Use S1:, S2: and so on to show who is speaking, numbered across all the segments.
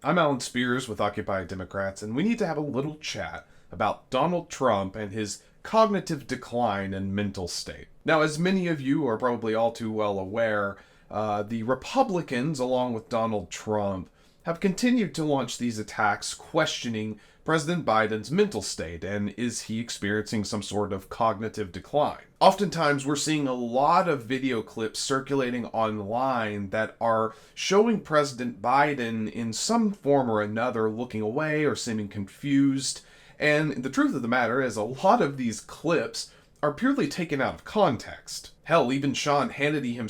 S1: I'm Alan Spears with Occupy Democrats, and we need to have a little chat about Donald Trump and his cognitive decline and mental state. Now, as many of you are probably all too well aware, the Republicans, along with Donald Trump, have continued to launch these attacks questioning President Biden's mental state, and is he experiencing some sort of cognitive decline? Oftentimes, we're seeing a lot of video clips circulating online that are showing President Biden in some form or another looking away or seeming confused, and the truth of the matter is a lot of these clips are purely taken out of context. Hell, even Sean Hannity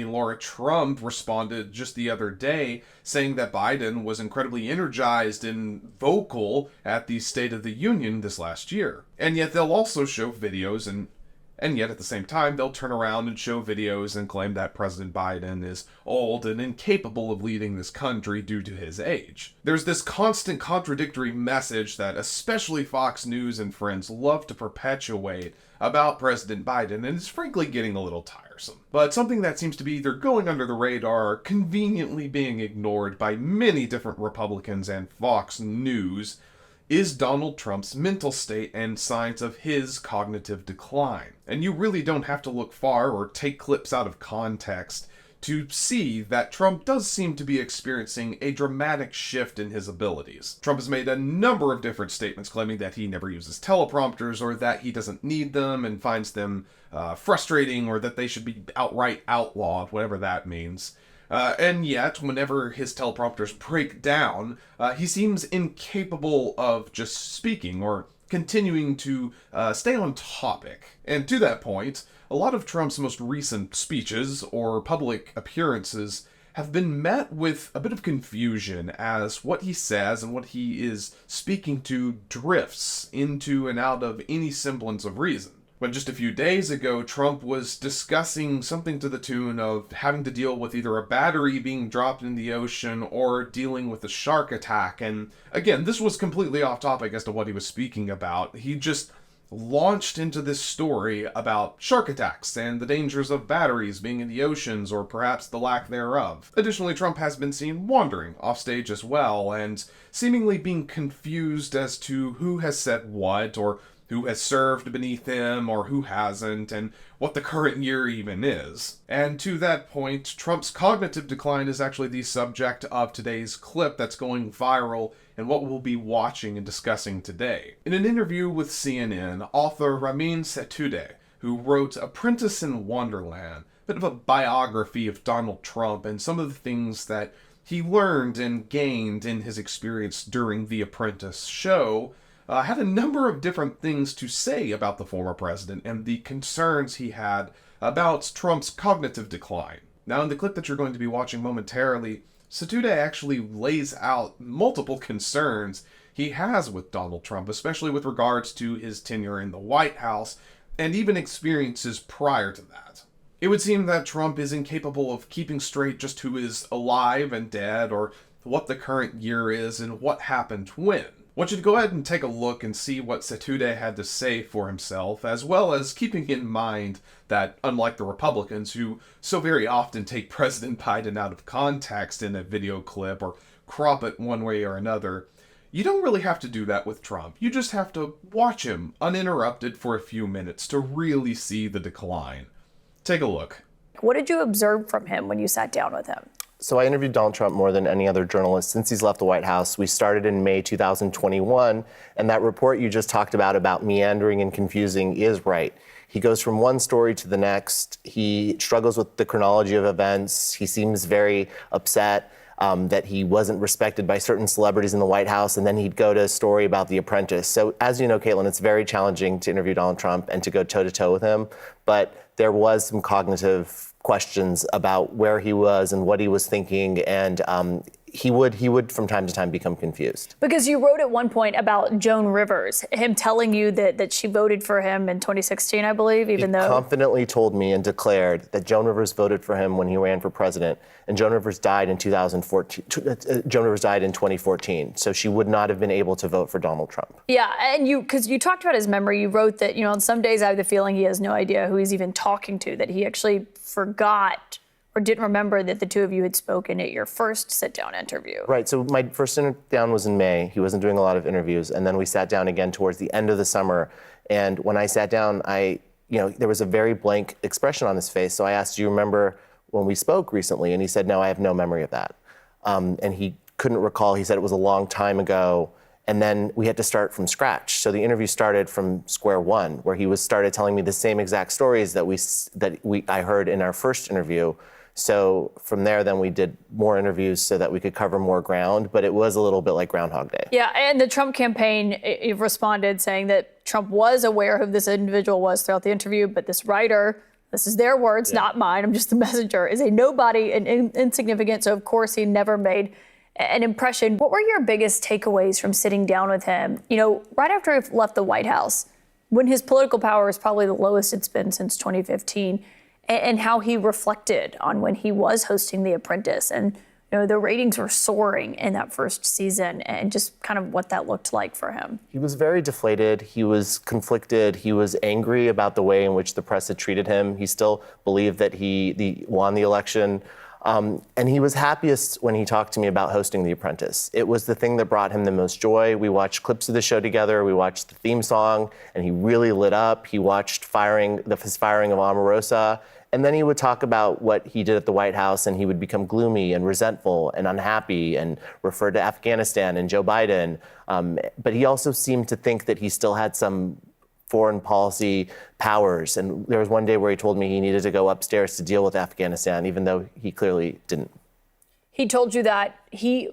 S1: and Laura Trump responded just the other day saying that Biden was incredibly energized and vocal at the State of the Union this last year. And yet they'll also show videos and yet at the same time they'll turn around and show videos and claim that President Biden is old and incapable of leading this country due to his age. There's this constant contradictory message that especially Fox News and friends love to perpetuate about President Biden, and it's frankly getting a little tiresome. But something that seems to be either going under the radar or conveniently being ignored by many different Republicans and Fox News is Donald Trump's mental state and signs of his cognitive decline. And you really don't have to look far or take clips out of context to see that Trump does seem to be experiencing a dramatic shift in his abilities. Trump has made a number of different statements claiming that he never uses teleprompters or that he doesn't need them and finds them frustrating, or that they should be outright outlawed, whatever that means. And yet, whenever his teleprompters break down, he seems incapable of just speaking or continuing to stay on topic. And to that point, a lot of Trump's most recent speeches or public appearances have been met with a bit of confusion as what he says and what he is speaking to drifts into and out of any semblance of reason. When just a few days ago, Trump was discussing something to the tune of having to deal with either a battery being dropped in the ocean or dealing with a shark attack. And again, this was completely off topic as to what he was speaking about. He just launched into this story about shark attacks and the dangers of batteries being in the oceans, or perhaps the lack thereof. Additionally, Trump has been seen wandering offstage as well, and seemingly being confused as to who has said what, or who has served beneath him or who hasn't, and what the current year even is. And to that point, Trump's cognitive decline is actually the subject of today's clip that's going viral and what we'll be watching and discussing today. In an interview with CNN, author Setoodeh, who wrote Apprentice in Wonderland, a bit of a biography of Donald Trump and some of the things that he learned and gained in his experience during the Apprentice show, had a number of different things to say about the former president and the concerns he had about Trump's cognitive decline. Now, in the clip that you're going to be watching momentarily, Setoodeh actually lays out multiple concerns he has with Donald Trump, especially with regards to his tenure in the White House and even experiences prior to that. It would seem that Trump is incapable of keeping straight just who is alive and dead, or what the current year is and what happened when. I want you to go ahead and take a look and see what Setoodeh had to say for himself, as well as keeping in mind that, unlike the Republicans who so very often take President Biden out of context in a video clip or crop it one way or another, you don't really have to do that with Trump. You just have to watch him uninterrupted for a few minutes to really see the decline. Take a look.
S2: What did you observe from him when you sat down with him?
S3: So I interviewed Donald Trump more than any other journalist since he's left the White House. We started in May 2021, and that report you just talked about meandering and confusing is right. He goes from one story to the next. He struggles with the chronology of events. He seems very upset that he wasn't respected by certain celebrities in the White House, and then he'd go to a story about The Apprentice. So as you know, Caitlin, it's very challenging to interview Donald Trump and to go toe-to-toe with him, but there was some cognitive questions about where he was and what he was thinking, and he would from time to time become confused.
S2: Because you wrote at one point about Joan Rivers, him telling you that she voted for him in 2016, I believe, even though...
S3: He confidently told me and declared that Joan Rivers voted for him when he ran for president, and Joan Rivers died in 2014. Joan Rivers died in 2014, so she would not have been able to vote for Donald Trump.
S2: Yeah, and because you talked about his memory, you wrote that, on some days I have the feeling he has no idea who he's even talking to, that he actually forgot or didn't remember that the two of you had spoken at your first sit-down interview.
S3: Right, so my first sit-down was in May. He wasn't doing a lot of interviews. And then we sat down again towards the end of the summer. And when I sat down, there was a very blank expression on his face. So I asked, do you remember when we spoke recently? And he said, no, I have no memory of that. And he couldn't recall. He said it was a long time ago. And then we had to start from scratch. So the interview started from square one, where he started telling me the same exact stories that I heard in our first interview. So from there, then we did more interviews so that we could cover more ground, but it was a little bit like Groundhog Day.
S2: Yeah, and the Trump campaign responded saying that Trump was aware who this individual was throughout the interview, but this writer, this is their words, not mine, I'm just the messenger, is a nobody and insignificant, so of course he never made an impression. What were your biggest takeaways from sitting down with him, right after he left the White House, when his political power is probably the lowest it's been since 2015, and how he reflected on when he was hosting The Apprentice? And the ratings were soaring in that first season, and just kind of what that looked like for him.
S3: He was very deflated. He was conflicted. He was angry about the way in which the press had treated him. He still believed that he won the election. And he was happiest when he talked to me about hosting The Apprentice. It was the thing that brought him the most joy. We watched clips of the show together. We watched the theme song, and he really lit up. He watched his firing of Omarosa. And then he would talk about what he did at the White House, and he would become gloomy and resentful and unhappy and refer to Afghanistan and Joe Biden. But he also seemed to think that he still had some foreign policy powers. And there was one day where he told me he needed to go upstairs to deal with Afghanistan, even though he clearly didn't.
S2: He told you that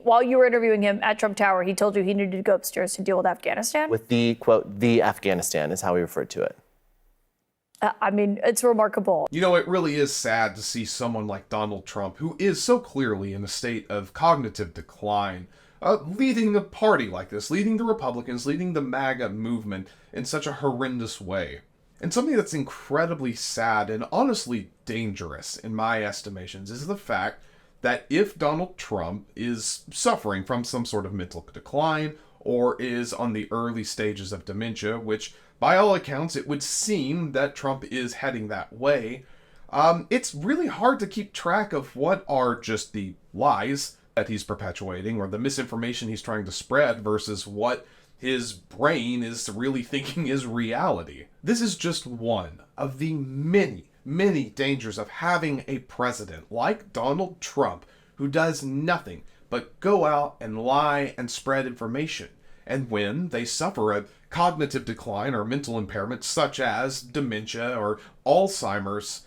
S2: while you were interviewing him at Trump Tower, he told you he needed to go upstairs to deal with Afghanistan?
S3: With the, quote, the Afghanistan is how he referred to it.
S2: It's remarkable.
S1: It really is sad to see someone like Donald Trump, who is so clearly in a state of cognitive decline, leading a party like this, leading the Republicans, leading the MAGA movement in such a horrendous way. And something that's incredibly sad and honestly dangerous, in my estimations, is the fact that if Donald Trump is suffering from some sort of mental decline or is on the early stages of dementia, which by all accounts it would seem that Trump is heading that way, it's really hard to keep track of what are just the lies that he's perpetuating or the misinformation he's trying to spread versus what his brain is really thinking is reality. This is just one of the many, many dangers of having a president like Donald Trump who does nothing but go out and lie and spread information. And when they suffer a cognitive decline or mental impairment such as dementia or Alzheimer's,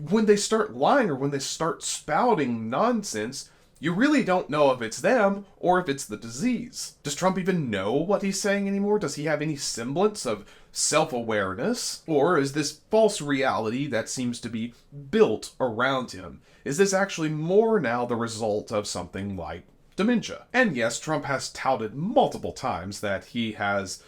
S1: when they start lying or when they start spouting nonsense, you really don't know if it's them or if it's the disease. Does Trump even know what he's saying anymore? Does he have any semblance of self-awareness? Or is this false reality that seems to be built around him? Is this actually more now the result of something like dementia? And yes, Trump has touted multiple times that he has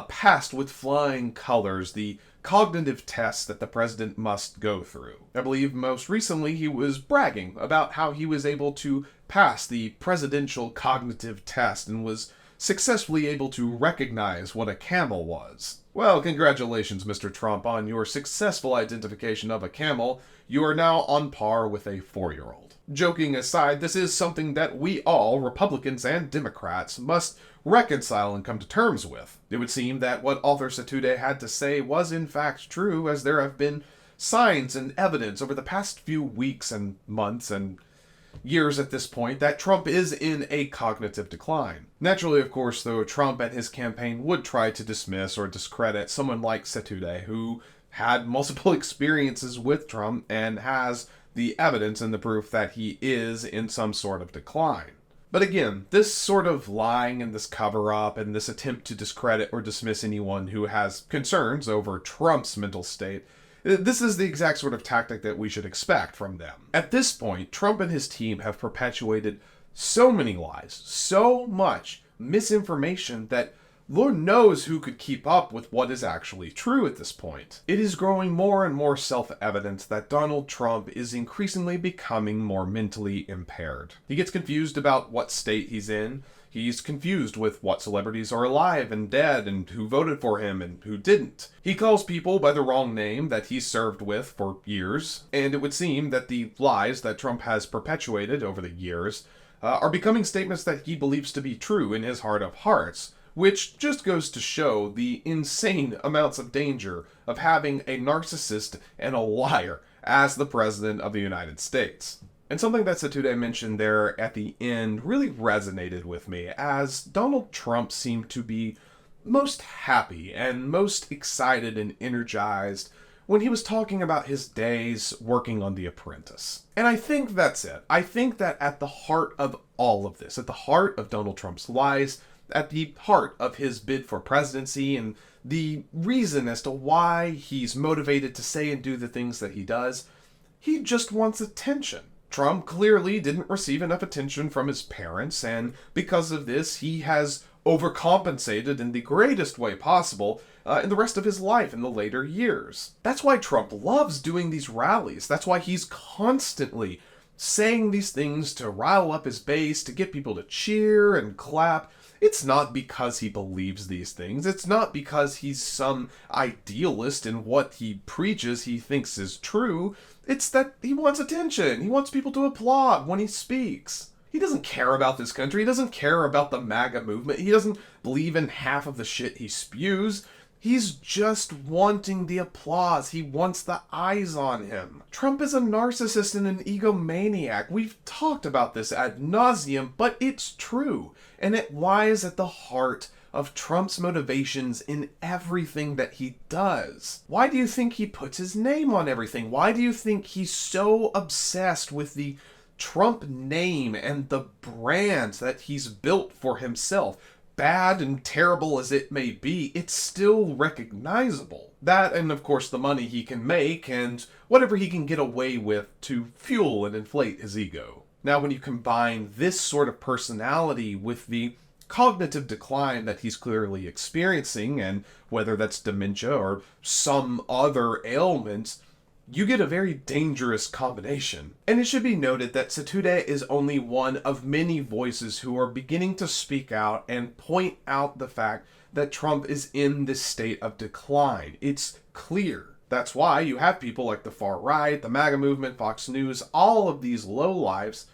S1: passed with flying colors the cognitive tests that the president must go through. I believe most recently he was bragging about how he was able to pass the presidential cognitive test and was successfully able to recognize what a camel was. Well, congratulations, Mr. Trump, on your successful identification of a camel. You are now on par with a 4-year-old. Joking aside, this is something that we all, Republicans and Democrats, must reconcile and come to terms with. It would seem that what author Setoodeh had to say was in fact true, as there have been signs and evidence over the past few weeks and months and years at this point that Trump is in a cognitive decline. Naturally, of course, though, Trump and his campaign would try to dismiss or discredit someone like Setoodeh, who had multiple experiences with Trump and has the evidence and the proof that he is in some sort of decline. But again, this sort of lying and this cover-up and this attempt to discredit or dismiss anyone who has concerns over Trump's mental state, this is the exact sort of tactic that we should expect from them. At this point, Trump and his team have perpetuated so many lies, so much misinformation that Lord knows who could keep up with what is actually true at this point. It is growing more and more self-evident that Donald Trump is increasingly becoming more mentally impaired. He gets confused about what state he's in. He's confused with what celebrities are alive and dead and who voted for him and who didn't. He calls people by the wrong name that he served with for years, and it would seem that the lies that Trump has perpetuated over the years are becoming statements that he believes to be true in his heart of hearts, which just goes to show the insane amounts of danger of having a narcissist and a liar as the President of the United States. And something that Setoodeh mentioned there at the end really resonated with me, as Donald Trump seemed to be most happy and most excited and energized when he was talking about his days working on The Apprentice. And I think that's it. I think that at the heart of all of this, at the heart of Donald Trump's lies, at the heart of his bid for presidency, and the reason as to why he's motivated to say and do the things that he does, he just wants attention. Trump clearly didn't receive enough attention from his parents, and because of this, he has overcompensated in the greatest way possible in the rest of his life in the later years. That's why Trump loves doing these rallies. That's why he's constantly saying these things to rile up his base, to get people to cheer and clap. It's not because he believes these things. It's not because he's some idealist in what he preaches he thinks is true. It's that he wants attention. He wants people to applaud when he speaks. He doesn't care about this country. He doesn't care about the MAGA movement. He doesn't believe in half of the shit he spews. He's just wanting the applause. He wants the eyes on him. Trump is a narcissist and an egomaniac. We've talked about this ad nauseum, but it's true. And it lies at the heart of Trump's motivations in everything that he does. Why do you think he puts his name on everything? Why do you think he's so obsessed with the Trump name and the brand that he's built for himself? Bad and terrible as it may be, it's still recognizable. That, and of course the money he can make and whatever he can get away with to fuel and inflate his ego. Now, when you combine this sort of personality with the cognitive decline that he's clearly experiencing, and whether that's dementia or some other ailment, you get a very dangerous combination. And it should be noted that Setoodeh is only one of many voices who are beginning to speak out and point out the fact that Trump is in this state of decline. It's clear. That's why you have people like the far right, the MAGA movement, Fox News, all of these lowlifes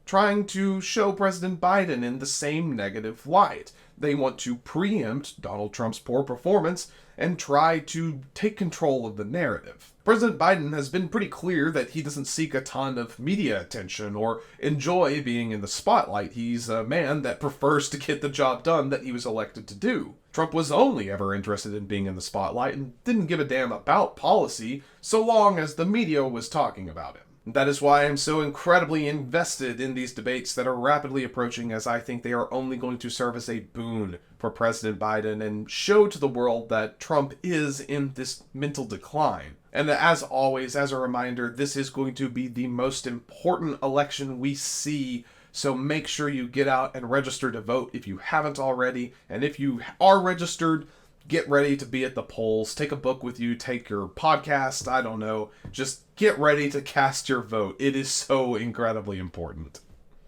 S1: trying to show President Biden in the same negative light. They want to preempt Donald Trump's poor performance and try to take control of the narrative. President Biden has been pretty clear that he doesn't seek a ton of media attention or enjoy being in the spotlight. He's a man that prefers to get the job done that he was elected to do. Trump was only ever interested in being in the spotlight and didn't give a damn about policy so long as the media was talking about him. That is why I'm so incredibly invested in these debates that are rapidly approaching, as I think they are only going to serve as a boon for President Biden and show to the world that Trump is in this mental decline. And as always, as a reminder, this is going to be the most important election we see, so make sure you get out and register to vote if you haven't already, and if you are registered, get ready to be at the polls. Take a book with you, take your podcast, I don't know. Just get ready to cast your vote. It is so incredibly important.